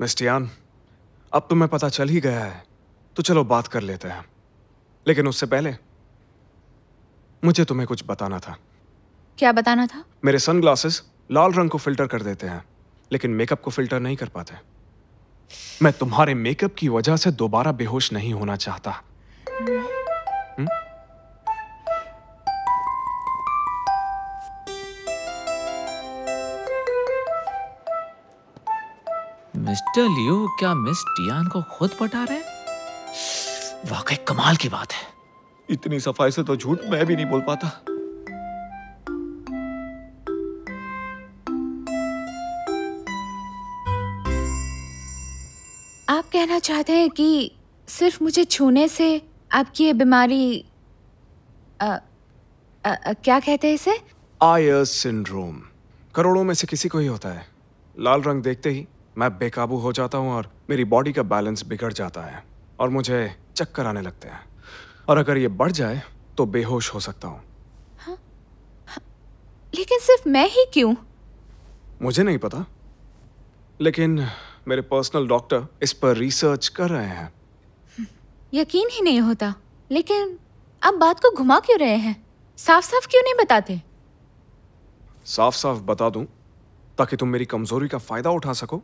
मिस्टियान, अब तुम्हें पता चल ही गया है, तो चलो बात कर लेते हैं। लेकिन उससे पहले मुझे तुम्हें कुछ बताना था। क्या बताना था? मेरे सनग्लासेस लाल रंग को फिल्टर कर देते हैं, लेकिन मेकअप को फिल्टर नहीं कर पाते। मैं तुम्हारे मेकअप की वजह से दोबारा बेहोश नहीं होना चाहता। मिस्टर लियो क्या मिस टियान को खुद पटा रहे हैं? वाकई कमाल की बात है। इतनी सफाई से तो झूठ मैं भी नहीं बोल पाता। आप कहना चाहते हैं कि सिर्फ मुझे छूने से आपकी ये बीमारी क्या कहते हैं इसे? आयर्स सिंड्रोम करोड़ों में से किसी को ही होता है। लाल रंग देखते ही मैं बेकाबू हो जाता हूँ और मेरी बॉडी का बैलेंस बिगड़ जाता है और मुझे चक्कर आने लगते हैं, और अगर ये बढ़ जाए तो बेहोश हो सकता हूँ। हाँ? लेकिन सिर्फ मैं ही क्यों? मुझे नहीं पता, लेकिन मेरे पर्सनल डॉक्टर इस पर रिसर्च कर रहे हैं। यकीन ही नहीं होता। लेकिन आप बात को घुमा क्यों रहे हैं? साफ साफ क्यों नहीं बताते? साफ साफ बता दूं ताकि तुम मेरी कमजोरी का फायदा उठा सको।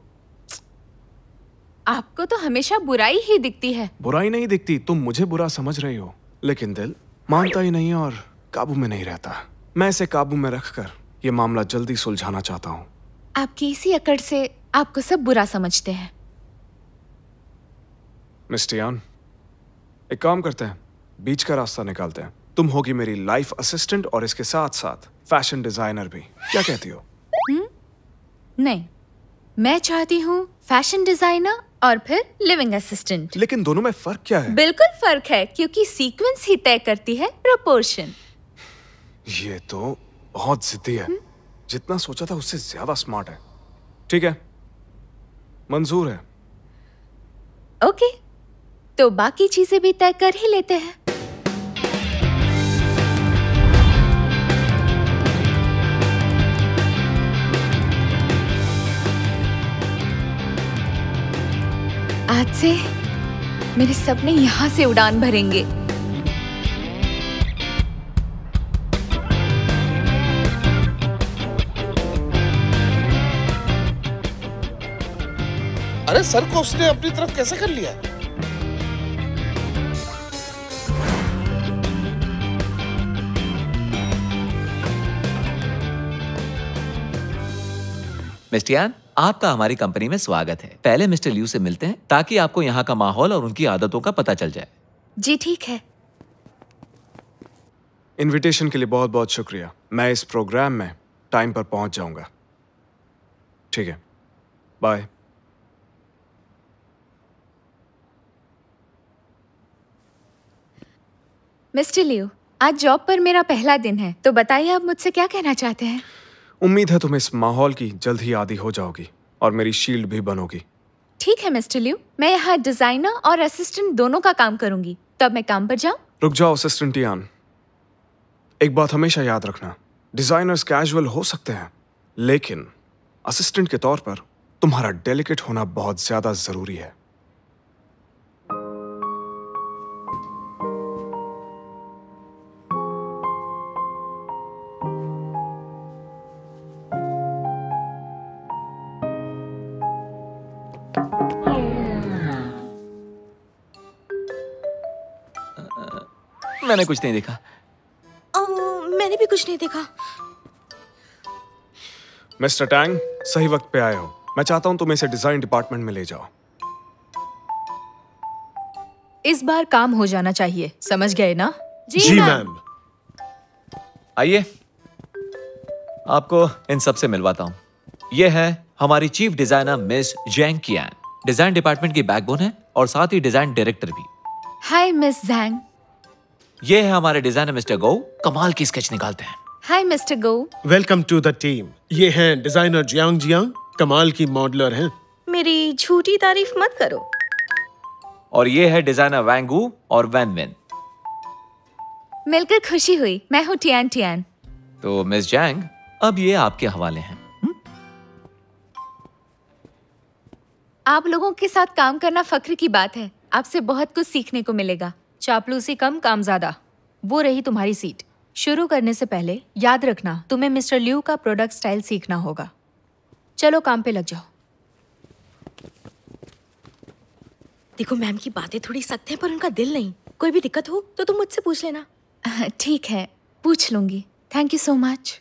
आपको तो हमेशा बुराई ही दिखती है। बुराई नहीं दिखती, तुम मुझे बुरा समझ रही हो, लेकिन दिल मानता ही नहीं और काबू में नहीं रहता। मैं इसे काबू में रखकर ये मामला जल्दी सुलझाना चाहता हूँ। आपकी इसी अकड़ से आपको सब बुरा समझते हैं। मिस्टियान, एक काम करते हैं, बीच का रास्ता निकालते हैं। तुम होगी मेरी लाइफ असिस्टेंट और इसके साथ साथ फैशन डिजाइनर भी। क्या कहती हो? नहीं, मैं चाहती हूँ फैशन डिजाइनर और फिर लिविंग असिस्टेंट। लेकिन दोनों में फर्क क्या है? बिल्कुल फर्क है, क्योंकि सीक्वेंस ही तय करती है प्रोपोर्शन। ये तो बहुत जिद्दी है। जितना सोचा था उससे ज्यादा स्मार्ट है। ठीक है, मंजूर है। ओके, तो बाकी चीजें भी तय कर ही लेते हैं। आज से मेरे सपने यहाँ से उड़ान भरेंगे। अरे सर को उसने अपनी तरफ कैसे कर लिया? मिस्टर टियान, आपका हमारी कंपनी में स्वागत है। पहले मिस्टर लियू से मिलते हैं ताकि आपको यहाँ का माहौल और उनकी आदतों का पता चल जाए। जी ठीक है। इनविटेशन के लिए बहुत बहुत शुक्रिया। मैं इस प्रोग्राम में टाइम पर पहुंच जाऊंगा। ठीक है, बाय। मिस्टर लियू, आज जॉब पर मेरा पहला दिन है, तो बताइए आप मुझसे क्या कहना चाहते हैं? उम्मीद है तुम इस माहौल की जल्द ही आदी हो जाओगी और मेरी शील्ड भी बनोगी। ठीक है मिस्टर लियू, मैं यहाँ डिजाइनर और असिस्टेंट दोनों का काम करूंगी। तब मैं काम पर जाऊं? रुक जाओ असिस्टेंट टियान, एक बात हमेशा याद रखना, डिजाइनर्स कैजुअल हो सकते हैं, लेकिन असिस्टेंट के तौर पर तुम्हारा डेलिकेट होना बहुत ज्यादा जरूरी है। मैंने कुछ नहीं देखा। मैंने भी कुछ नहीं देखा। मिस्टर टैंग, सही वक्त पे आए हो। मैं चाहता हूं तुम इसे डिजाइन डिपार्टमेंट में ले जाओ। इस बार काम हो जाना चाहिए, समझ गए ना? जी मैम। आइए, आपको इन सब से मिलवाता हूँ। ये है हमारी चीफ डिजाइनर मिस जैंग कियान, डिजाइन डिपार्टमेंट की बैकबोन है और साथ ही डिजाइन डायरेक्टर भी। Hi miss जैंग। ये है हमारे डिजाइनर मिस्टर गो, कमाल की स्केच निकालते हैं। Hi mister Go. Welcome to the team. ये हैं डिजाइनर जियांग जियांग, कमाल की मॉडलर हैं। मेरी झूठी तारीफ मत करो। और ये है डिजाइनर वैंगू और वैन विन। मिलकर खुशी हुई। मैं हूँ टियान टियान। तो मिस जैंग, अब ये आपके हवाले हैं। आप लोगों के साथ काम करना फख्र की बात है। आपसे बहुत कुछ सीखने को मिलेगा। चापलूसी कम, काम ज्यादा। वो रही तुम्हारी सीट। शुरू करने से पहले याद रखना, तुम्हें मिस्टर लियू का प्रोडक्ट स्टाइल सीखना होगा। चलो काम पे लग जाओ। देखो मैम की बातें थोड़ी सख्त हैं पर उनका दिल नहीं। कोई भी दिक्कत हो तो तुम मुझसे पूछ लेना। ठीक है, पूछ लूंगी। Thank you so much.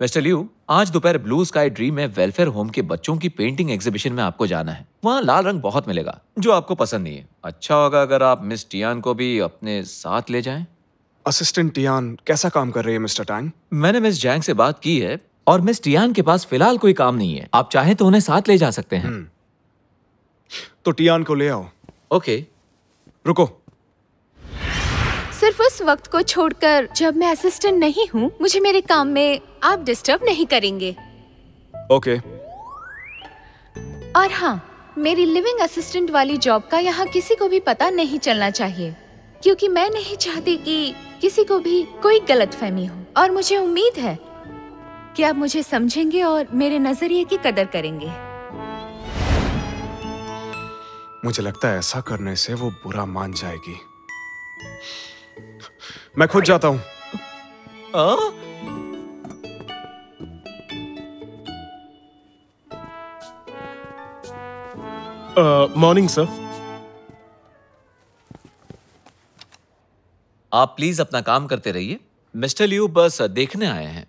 Mister Liu, आज दोपहर ब्लू स्काई ड्रीम में वेलफेयर होम के बच्चों की पेंटिंग एग्जीबिशन में आपको जाना है। वहाँ लाल रंग बहुत मिलेगा जो आपको पसंद नहीं है। अच्छा होगा अगर आप मिस टियान को भी अपने साथ ले जाएं। असिस्टेंट टियान कैसा काम कर रही है मिस्टर टैंग? मैंने मिस जैंग से बात की है और मिस टियान के पास फिलहाल कोई काम नहीं है। आप चाहें तो उन्हें साथ ले जा सकते हैं। तो टियान को ले आओ। ओके। रुको। सिर्फ उस वक्त को छोड़कर जब मैं असिस्टेंट नहीं हूँ, मुझे मेरे काम में आप डिस्टर्ब नहीं करेंगे। ओके। और हाँ, मेरी लिविंग असिस्टेंट वाली जॉब का यहाँ किसी को भी पता नहीं चलना चाहिए, क्योंकि मैं नहीं चाहती कि किसी को भी कोई गलतफहमी हो। और मुझे उम्मीद है कि आप मुझे समझेंगे और मेरे नजरिए की कदर करेंगे। मुझे लगता है ऐसा करने से वो बुरा मान जाएगी। मैं खुद जाता हूँ। Morning sir. आप प्लीज अपना काम करते रहिए। मिस्टर लियू बस देखने आए हैं।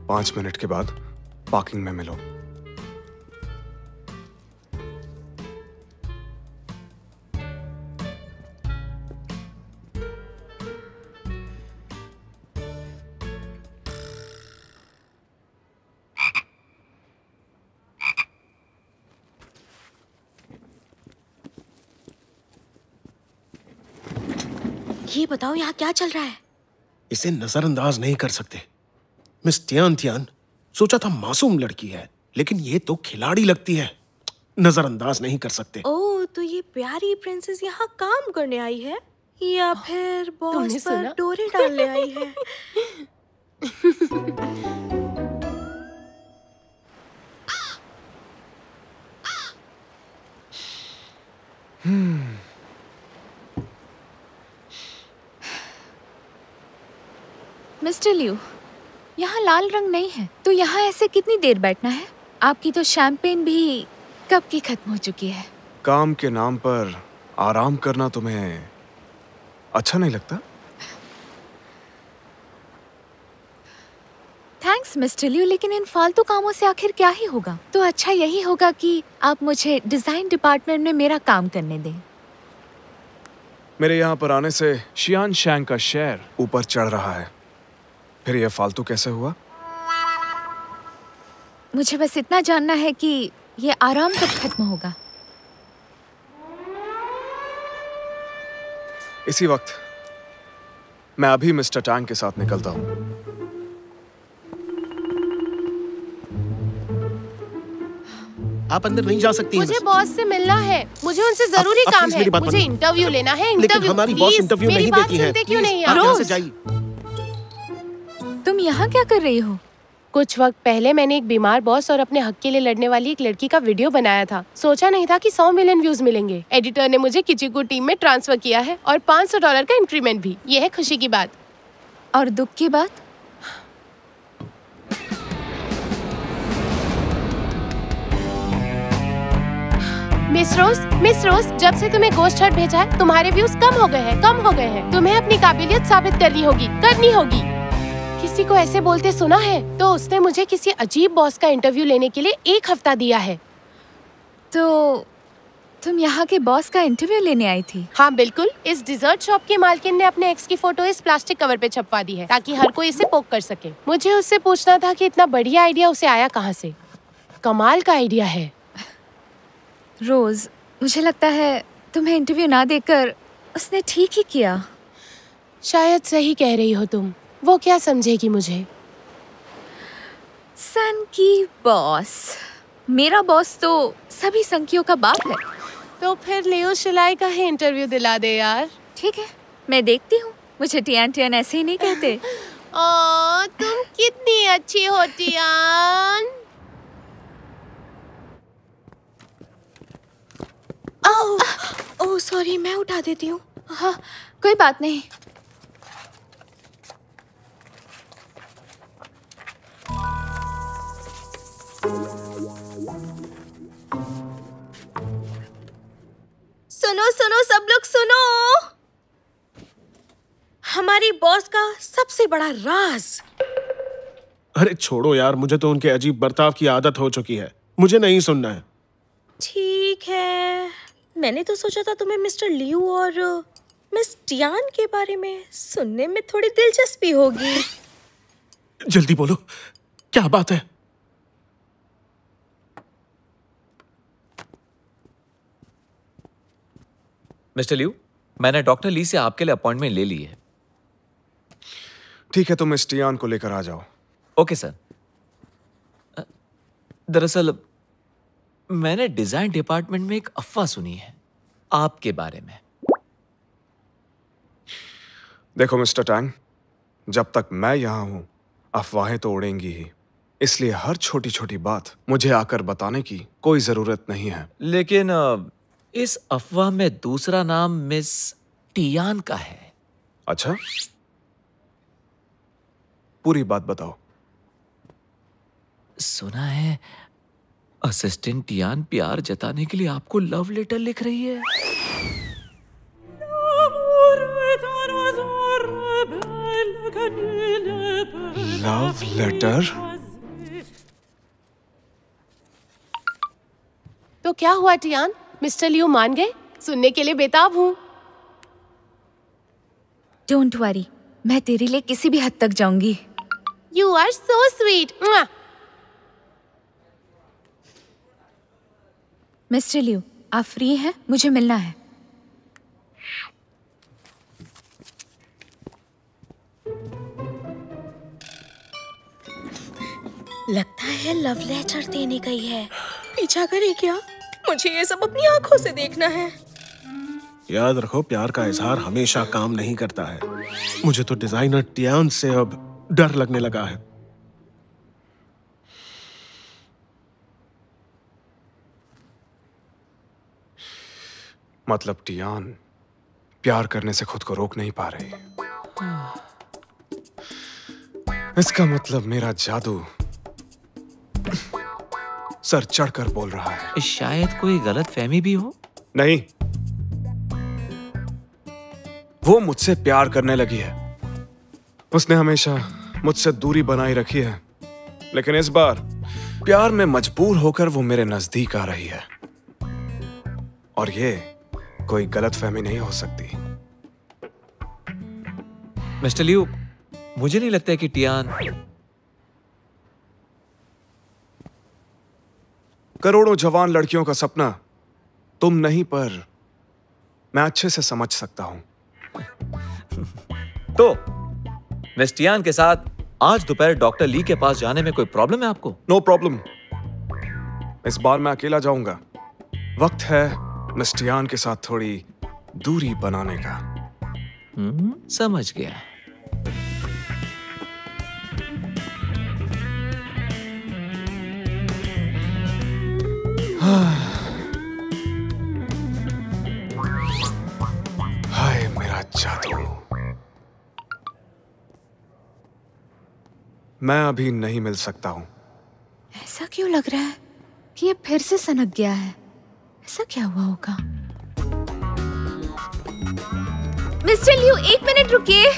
पांच मिनट के बाद पार्किंग में मिलो। ये बताओ यहाँ क्या चल रहा है? इसे नजरअंदाज नहीं कर सकते। मिस टियान टियान सोचा था मासूम लड़की है, लेकिन ये तो खिलाड़ी लगती है। नजरअंदाज नहीं कर सकते। ओह, तो ये प्यारी प्रिंसेस यहाँ काम करने आई है या फिर बॉस पर डोरे डालने आई है? मिस्टर लियू, यहाँ लाल रंग नहीं है, तो यहाँ ऐसे कितनी देर बैठना है? आपकी तो शैंपेन भी कब की खत्म हो चुकी है। काम के नाम पर आराम करना तुम्हें अच्छा नहीं लगता? थैंक्स मिस्टर लियू, लेकिन इन फालतू कामों से आखिर क्या ही होगा? तो अच्छा यही होगा कि आप मुझे डिजाइन डिपार्टमेंट में मेरा काम करने दें। मेरे यहाँ पर आने से शियान शैंग का शेयर ऊपर चढ़ रहा है। फिर यह फालतू कैसे हुआ? मुझे बस इतना जानना है कि ये आराम कब खत्म होगा। इसी वक्त मैं अभी मिस्टर टैंग के साथ निकलता हूँ। आप अंदर नहीं जा सकती। मुझे बॉस से मिलना है। मुझे उनसे जरूरी काम है। मुझे इंटरव्यू लेना है। लेकिन हमारी बॉस इंटरव्यू नहीं देती है। क्यों नहीं आप यहाँ से जाइए। तुम यहाँ क्या कर रही हो? कुछ वक्त पहले मैंने एक बीमार बॉस और अपने हक के लिए लड़ने वाली एक लड़की का वीडियो बनाया था। सोचा नहीं था कि 100 मिलियन व्यूज मिलेंगे। एडिटर ने मुझे किचिकू टीम में ट्रांसफर किया है और $500 का इंक्रीमेंट भी। ये है खुशी की बात। और दुख की बात? मिस रोज, जब से तुम्हें गोस्ट हट भेजा है, तुम्हारे व्यूज कम हो गए हैं। तुम्हें अपनी काबिलियत साबित करनी होगी। किसी को ऐसे बोलते सुना है तो उसने मुझे किसी अजीब बॉस का इंटरव्यू लेने के लिए 1 हफ्ता दिया है। तो तुम यहाँ के बॉस का इंटरव्यू लेने आई थी? हाँ बिल्कुल, इस डिजर्ट शॉप की मालकिन ने अपने एक्स की फोटो इस प्लास्टिक कवर पे छपवा दी है ताकि हर कोई इसे पोक कर सके। मुझे उससे पूछना था कि इतना बढ़िया आइडिया उसे आया कहाँ से। कमाल का आइडिया है। रोज, मुझे लगता है तुम्हें इंटरव्यू ना देकर उसने ठीक ही किया। शायद सही कह रही हो तुम। वो क्या समझेगी मुझे? सन की बॉस। मेरा बॉस तो सभी संकियों का बाप है। तो फिर लियो शिलाई का ही इंटरव्यू दिला दे यार। ठीक है, मैं देखती हूँ। मुझे टियान टियान ऐसे ही नहीं कहते। ओ, तुम कितनी अच्छी हो टियान। ओह सॉरी, मैं उठा देती हूँ। हाँ, कोई बात नहीं। सुनो सुनो सब लोग सुनो, हमारी बॉस का सबसे बड़ा राज। अरे छोड़ो यार, मुझे तो उनके अजीब बर्ताव की आदत हो चुकी है। मुझे नहीं सुनना है। ठीक है, मैंने तो सोचा था तुम्हें मिस्टर लियू और मिस टियान के बारे में सुनने में थोड़ी दिलचस्पी होगी। जल्दी बोलो, क्या बात है? मिस्टर लियू, मैंने डॉक्टर ली से आपके लिए अपॉइंटमेंट ले ली है। ठीक है, तुम इस टियान को लेकर आ जाओ। Okay sir. दरअसल मैंने डिजाइन डिपार्टमेंट में एक अफवाह सुनी है आपके बारे में। देखो मिस्टर टैंग, जब तक मैं यहां हूं अफवाहें तो उड़ेंगी ही, इसलिए हर छोटी छोटी बात मुझे आकर बताने की कोई जरूरत नहीं है। लेकिन इस अफवाह में दूसरा नाम मिस टियान का है। अच्छा, पूरी बात बताओ। सुना है असिस्टेंट टियान प्यार जताने के लिए आपको लव लेटर लिख रही है। Love letter? तो क्या हुआ टियान? मिस्टर लियू मान गए? सुनने के लिए बेताब हूँ। डोंट वरी, मैं तेरे लिए किसी भी हद तक जाऊंगी। You are so sweet. Mister Liu, आप फ्री हैं? मुझे मिलना है। लगता है लव लेटर देने गई है। पीछा करे क्या? मुझे ये सब अपनी आंखों से देखना है। याद रखो, प्यार का इजहार हमेशा काम नहीं करता है। मुझे तो डिजाइनर टियान से अब डर लगने लगा है। मतलब टियान प्यार करने से खुद को रोक नहीं पा रही। इसका मतलब मेरा जादू सर चढ़कर बोल रहा है। शायद कोई गलत फहमी भी हो। नहीं, वो मुझसे प्यार करने लगी है। उसने हमेशा मुझसे दूरी बनाई रखी है, लेकिन इस बार प्यार में मजबूर होकर वो मेरे नजदीक आ रही है। और ये कोई गलतफहमी नहीं हो सकती। मिस्टर लियू, मुझे नहीं लगता कि टियान करोड़ों जवान लड़कियों का सपना तुम नहीं, पर मैं अच्छे से समझ सकता हूं। तो मिस टियान के साथ आज दोपहर डॉक्टर ली के पास जाने में कोई प्रॉब्लम है आपको? No problem. इस बार मैं अकेला जाऊंगा। वक्त है मिस टियान के साथ थोड़ी दूरी बनाने का। समझ गया। हाय मेरा जादू। मैं अभी नहीं मिल सकता हूं। ऐसा क्यों लग रहा है कि ये फिर से सनक गया है? ऐसा क्या हुआ होगा? मिस्टर लियू, 1 मिनट रुकिए।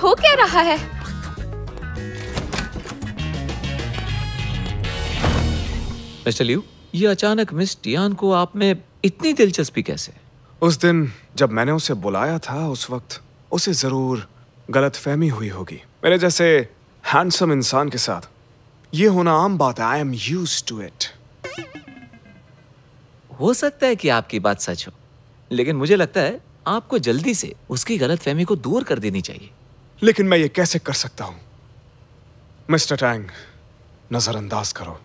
हो क्या रहा है? मिस्टर लियू, ये अचानक मिस टियान को आप में इतनी दिलचस्पी कैसे? उस दिन जब मैंने उसे बुलाया था उस वक्त उसे जरूर गलतफहमी हुई होगी। मेरे जैसे हैंडसम इंसान के साथ ये होना आम बात है। I am used to it. हो सकता है कि आपकी बात सच हो, लेकिन मुझे लगता है आपको जल्दी से उसकी गलतफहमी को दूर कर देनी चाहिए। लेकिन मैं ये कैसे कर सकता हूं? मिस्टर टैंग, नजरअंदाज करो।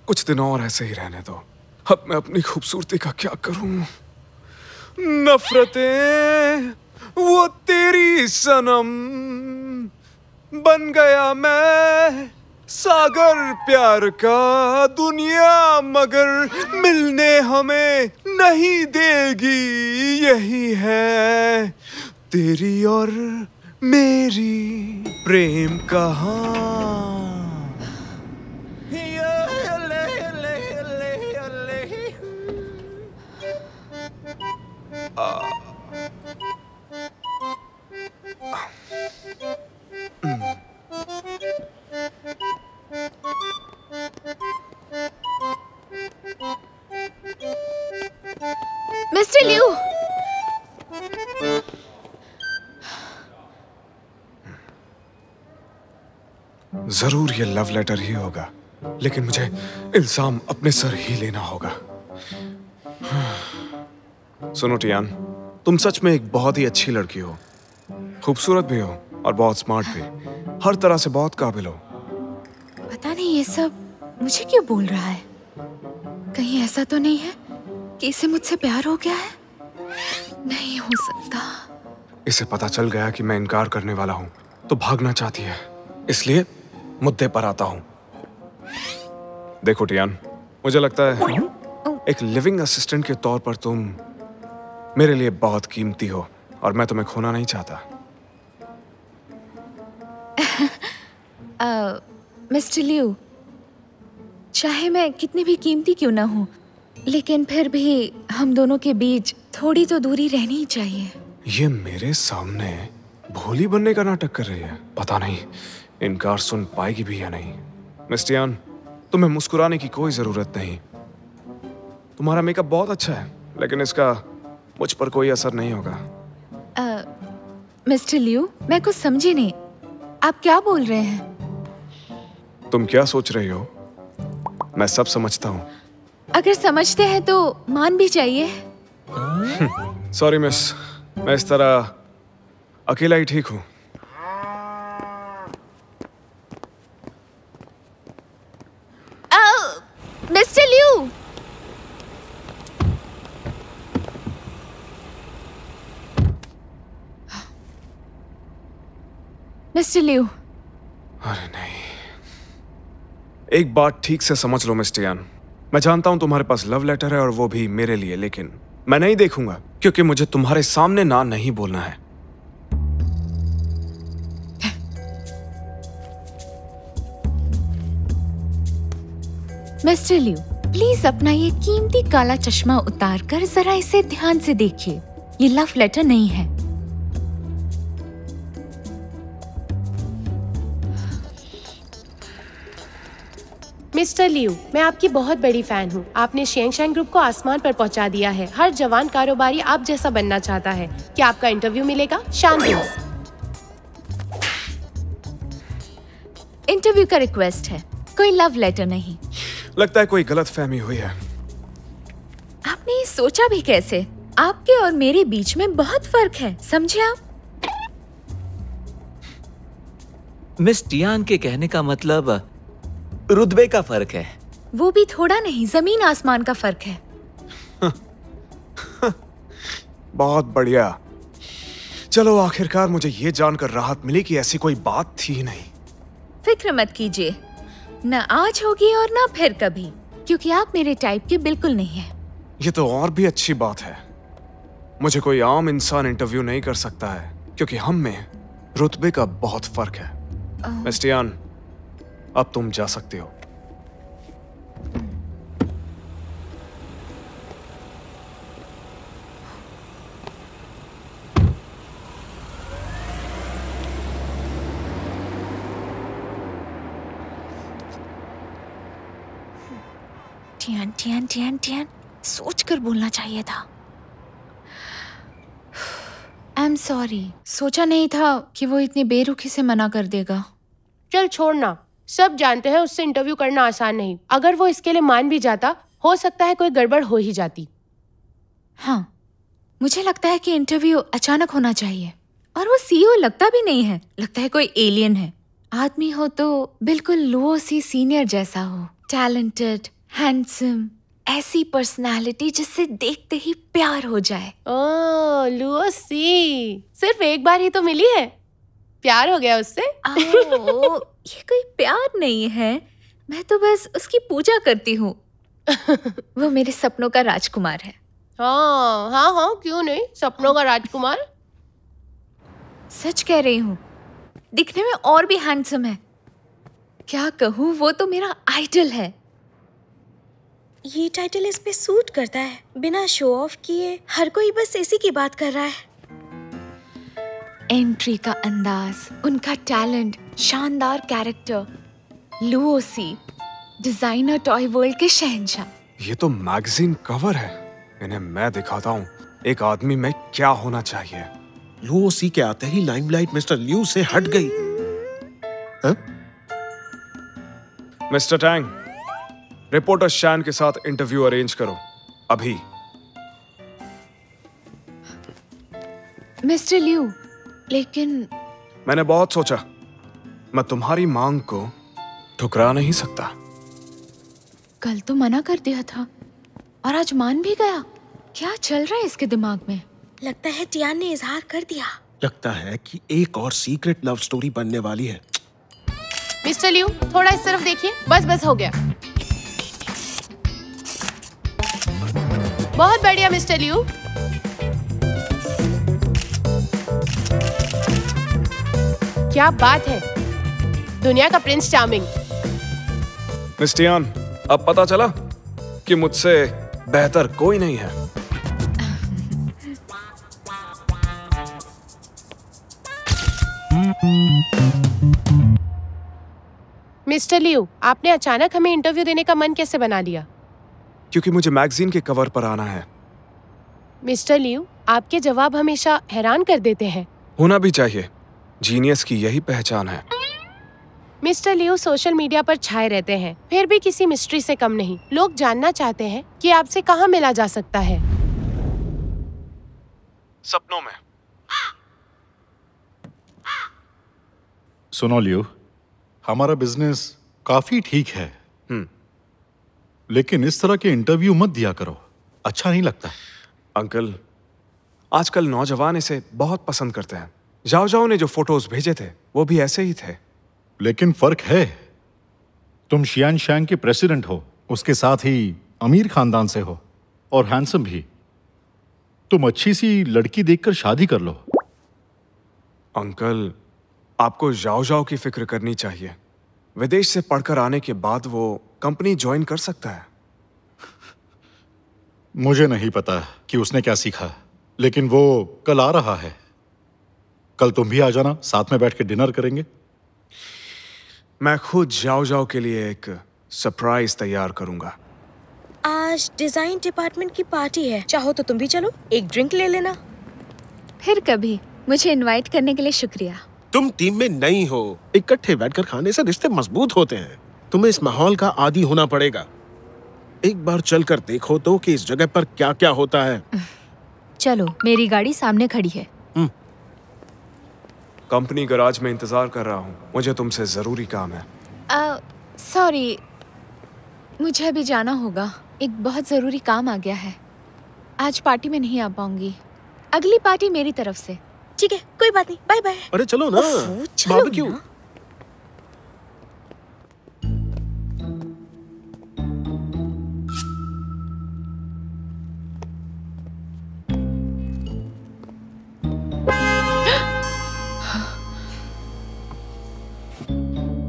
कुछ दिन और ऐसे ही रहने दो। अब मैं अपनी खूबसूरती का क्या करूं? नफरतें वो तेरी सनम, बन गया मैं सागर प्यार का। दुनिया मगर मिलने हमें नहीं देगी, यही है तेरी और मेरी प्रेम कहानी। मिस्टर लियू, जरूर ये लव लेटर ही होगा, लेकिन मुझे इल्जाम अपने सर ही लेना होगा। सुनो टियान, तुम सच में एक बहुत ही अच्छी लड़की हो। खूबसूरत भी हो और बहुत स्मार्ट भी। हर तरह से बहुत काबिल हो। पता नहीं ये सब मुझे क्यों बोल रहा है। कहीं ऐसा तो नहीं है कि इसे मुझसे प्यार हो गया है? नहीं हो सकता। इसे पता चल गया कि मैं इनकार करने वाला हूं तो भागना चाहती है। इसलिए मुद्दे पर आता हूं। देखो टियान, मुझे लगता है एक लिविंग असिस्टेंट के तौर पर तुम मेरे लिए बहुत कीमती हो और मैं तुम्हें खोना नहीं चाहता। मिस्टर लियू, चाहे मैं कितनी भी कीमती क्यों ना हूँ, लेकिन फिर भी हम दोनों के बीच थोड़ी तो दूरी रहनी ही चाहिए। ये मेरे सामने भोली बनने का नाटक कर रही है। पता नहीं इनकार सुन पाएगी भी या नहीं। मिस टियान, तुम्हें मुस्कुराने की कोई जरूरत नहीं। तुम्हारा मेकअप बहुत अच्छा है, लेकिन इसका मुझ पर कोई असर नहीं होगा। मिस्टर लियू, मैं कुछ समझी नहीं। आप क्या बोल रहे हैं? तुम क्या सोच रही हो? मैं सब समझता हूँ। अगर समझते हैं तो मान भी जाइए। सॉरी मिस, मैं इस तरह अकेला ही ठीक हूँ। Mister Liu, mister Liu. अरे नहीं, एक बात ठीक से समझ लो मिस टियान। मैं जानता हूं तुम्हारे पास लव लेटर है और वो भी मेरे लिए, लेकिन मैं नहीं देखूंगा क्योंकि मुझे तुम्हारे सामने ना नहीं बोलना है। मिस्टर लियू, प्लीज अपना ये कीमती काला चश्मा उतार कर जरा इसे ध्यान से देखिए। ये लव लेटर नहीं है। मिस्टर लियू, मैं आपकी बहुत बड़ी फैन हूँ। आपने शेंगशांग ग्रुप को आसमान पर पहुँचा दिया है। हर जवान कारोबारी आप जैसा बनना चाहता है। क्या आपका इंटरव्यू मिलेगा? शानदार। इंटरव्यू का रिक्वेस्ट है, कोई लव लेटर नहीं। लगता है कोई गलतफहमी हुई है। आपने ये सोचा भी कैसे? आपके और मेरे बीच में बहुत फर्क है, समझे आप? मिस टियान के कहने का मतलब रुतबे का फर्क है। वो भी थोड़ा नहीं, जमीन आसमान का फर्क है। बहुत बढ़िया। चलो, आखिरकार मुझे ये जानकर राहत मिली कि ऐसी कोई बात थी ही नहीं। फिक्र मत कीजिए, न आज होगी और न फिर कभी, क्योंकि आप मेरे टाइप के बिल्कुल नहीं हैं। ये तो और भी अच्छी बात है। मुझे कोई आम इंसान इंटरव्यू नहीं कर सकता है क्योंकि हम में रुतबे का बहुत फर्क है। मिस टियान, अब तुम जा सकते हो। टियान टियान टियान टियान, सोच कर बोलना चाहिए था। आई एम सॉरी, सोचा नहीं था कि वो इतनी बेरुखी से मना कर देगा। चल छोड़ना, सब जानते हैं उससे इंटरव्यू करना आसान नहीं। अगर वो इसके लिए मान भी जाता, हो सकता है कोई गड़बड़ हो ही जाती। हाँ, मुझे लगता है कि इंटरव्यू अचानक होना चाहिए। और वो सीईओ लगता भी नहीं है, लगता है कोई एलियन है। आदमी हो तो बिल्कुल लुओ सी सीनियर जैसा हो, टैलेंटेड, हैंडसम, ऐसी पर्सनालिटी जिससे देखते ही प्यार हो जाए। ओह लुसी, सिर्फ एक बार ही तो मिली है, प्यार हो गया उससे? ओह, ये कोई प्यार नहीं है, मैं तो बस उसकी पूजा करती हूँ। वो मेरे सपनों का राजकुमार है। हाँ हाँ हाँ, क्यों नहीं, सपनों का राजकुमार। सच कह रही हूँ, दिखने में और भी हैंडसम है। क्या कहूँ, वो तो मेरा आइडल है। ये टाइटल इस पे सूट करता है। बिना शो ऑफ किए हर कोई बस इसी की बात कर रहा है। एंट्री का अंदाज, उनका टैलेंट, शानदार कैरेक्टर, लुओसी, डिजाइनर टॉय वर्ल्ड के शहंशाह। ये तो मैगजीन कवर है। इन्हें मैं दिखाता हूँ एक आदमी में क्या होना चाहिए। लुसी के आते ही लाइमलाइट मिस्टर लियू से हट गई। मिस्टर टैंग, रिपोर्टर शैन के साथ इंटरव्यू अरेंज करो अभी। मिस्टर लियू, लेकिन मैंने बहुत सोचा, मैं तुम्हारी मांग को ठुकरा नहीं सकता। कल तो मना कर दिया था और आज मान भी गया। क्या चल रहा है इसके दिमाग में? लगता है टियान ने इजहार कर दिया। लगता है कि एक और सीक्रेट लव स्टोरी बनने वाली है। मिस्टर लियू, थोड़ा इस तरफ देखिए, बस हो गया। बहुत बढ़िया मिस्टर लियू। क्या बात है, दुनिया का प्रिंस चार्मिंग। मिस टियान, अब पता चला कि मुझसे बेहतर कोई नहीं है। मिस्टर लियू, आपने अचानक हमें इंटरव्यू देने का मन कैसे बना लिया? क्योंकि मुझे मैगजीन के कवर पर आना है। मिस्टर लियू, आपके जवाब हमेशा हैरान कर देते हैं। होना भी चाहिए, जीनियस की यही पहचान है। मिस्टर लियू सोशल मीडिया पर छाए रहते हैं, फिर भी किसी मिस्ट्री से कम नहीं। लोग जानना चाहते हैं कि आपसे कहां मिला जा सकता है। सपनों में। सुनो लियो, हमारा बिजनेस काफी ठीक है, लेकिन इस तरह के इंटरव्यू मत दिया करो, अच्छा नहीं लगता। अंकल, आजकल नौजवान इसे बहुत पसंद करते हैं। जाओ जाओ ने जो फोटोज भेजे थे वो भी ऐसे ही थे। लेकिन फर्क है, तुम शियान शैंग के प्रेसिडेंट हो, उसके साथ ही अमीर खानदान से हो और हैंडसम भी। तुम अच्छी सी लड़की देखकर शादी कर लो। अंकल, आपको जाओ जाओ की फिक्र करनी चाहिए। विदेश से पढ़कर आने के बाद वो कंपनी ज्वाइन कर सकता है। मुझे नहीं पता कि उसने क्या सीखा, लेकिन वो कल आ रहा है। कल तुम भी आ जाना, साथ में बैठ के डिनर करेंगे। मैं खुद जाओ जाओ के लिए एक सरप्राइज तैयार करूंगा। आज डिजाइन डिपार्टमेंट की पार्टी है, चाहो तो तुम भी चलो, एक ड्रिंक ले लेना। फिर कभी। मुझे इनवाइट करने के लिए शुक्रिया। तुम टीम में नई हो, इकट्ठे बैठकर खाने से रिश्ते मजबूत होते हैं। तुम्हें इस माहौल का आदी होना पड़ेगा। एक बार चलकर देखो तो कि इस जगह पर क्या क्या होता है। चलो, मेरी गाड़ी सामने खड़ी है। कंपनी गराज में इंतजार कर रहा हूँ, मुझे तुमसे जरूरी काम है। सॉरी, मुझे अभी जाना होगा, एक बहुत जरूरी काम आ गया है। आज पार्टी में नहीं आ पाऊंगी, अगली पार्टी मेरी तरफ से। ठीक है, कोई बात नहीं, बाय बाय। अरे चलो ना, चलो बारबेक्यू। ना।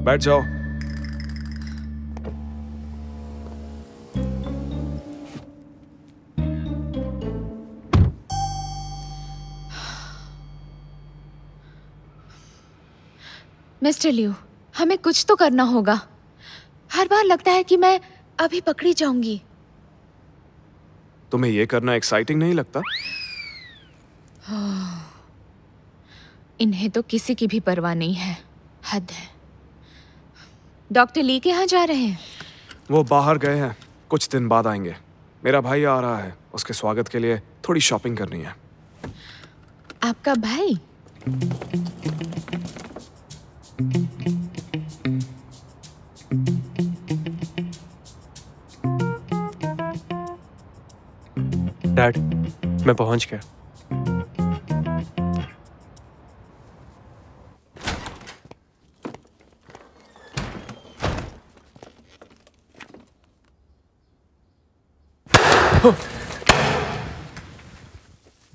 बैठ जाओ। मिस्टर लियू, हमें कुछ तो करना होगा। हर बार लगता है कि मैं अभी पकड़ी जाऊंगी। तुम्हें ये करना एक्साइटिंग नहीं लगता? इन्हें तो किसी की भी परवाह नहीं है, हद है। डॉक्टर ली के यहाँ जा रहे हैं? वो बाहर गए हैं, कुछ दिन बाद आएंगे। मेरा भाई आ रहा है, उसके स्वागत के लिए थोड़ी शॉपिंग करनी है। आपका भाई? डैड, मैं पहुंच गया।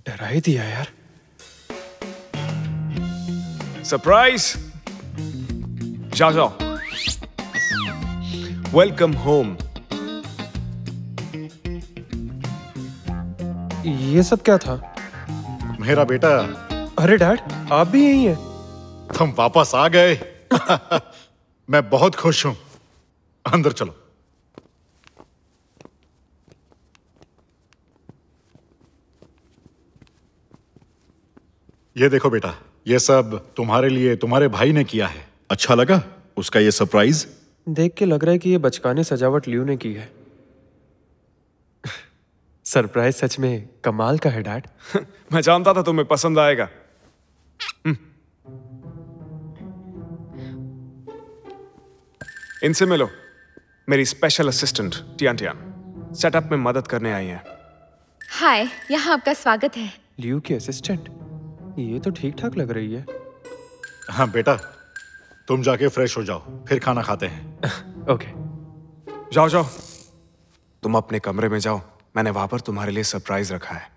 डरा ही दिया यार। सरप्राइज! जाओ जाओ। Welcome home. ये सब क्या था? मेरा बेटा, अरे डैड, आप भी यही हैं? तुम वापस आ गए। मैं बहुत खुश हूं। अंदर चलो। ये देखो बेटा, ये सब तुम्हारे लिए तुम्हारे भाई ने किया है। अच्छा लगा उसका ये सरप्राइज? देख के लग रहा है कि ये बचकाने सजावट लियू ने की है। सरप्राइज सच में कमाल का है डैड। मैं जानता था तुम्हें पसंद आएगा। इनसे मिलो, मेरी special assistant Tian Tian setup में मदद करने आई हैं। हाय, यहाँ आपका स्वागत है। लियू की असिस्टेंट? ये तो ठीक ठाक लग रही है। हाँ बेटा, तुम जाके फ्रेश हो जाओ, फिर खाना खाते हैं। ओके। जाओ जाओ, तुम अपने कमरे में जाओ, मैंने वहां पर तुम्हारे लिए सरप्राइज रखा है।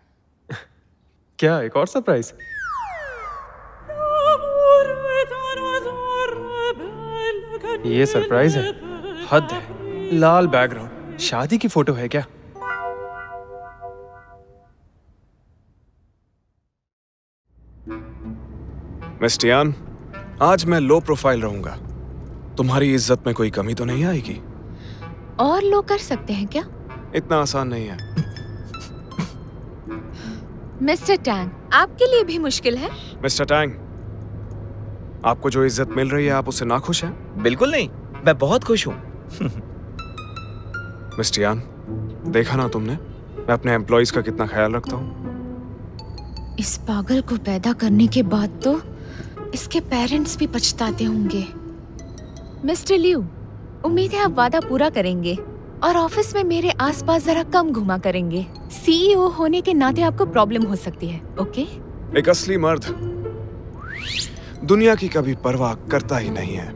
क्या, एक और सरप्राइज? ये सरप्राइज है? हद है। लाल बैकग्राउंड, शादी की फोटो है क्या? मिस टियान, आज मैं लो प्रोफाइल रहूंगा। तुम्हारी इज्जत में कोई कमी तो नहीं आएगी? और लोग कर सकते हैं क्या? इतना आसान नहीं है। मिस्टर टैंग, आपके लिए भी मुश्किल है? मिस्टर टैंग, आपको जो इज्जत मिल रही है, आप उससे नाखुश हैं? बिल्कुल नहीं, मैं बहुत खुश हूँ। मिस टियान, देखा ना तुमने, मैं अपने एम्प्लॉइज का कितना ख्याल रखता हूँ। इस पागल को पैदा करने के बाद तो इसके पेरेंट्स भी पछताते होंगे। मिस्टर लियू, उम्मीद है आप वादा पूरा करेंगे और ऑफिस में मेरे आसपास जरा कम घुमा करेंगे। सीईओ होने के नाते आपको प्रॉब्लम हो सकती है, ओके? एक असली मर्द दुनिया की कभी परवाह करता ही नहीं है।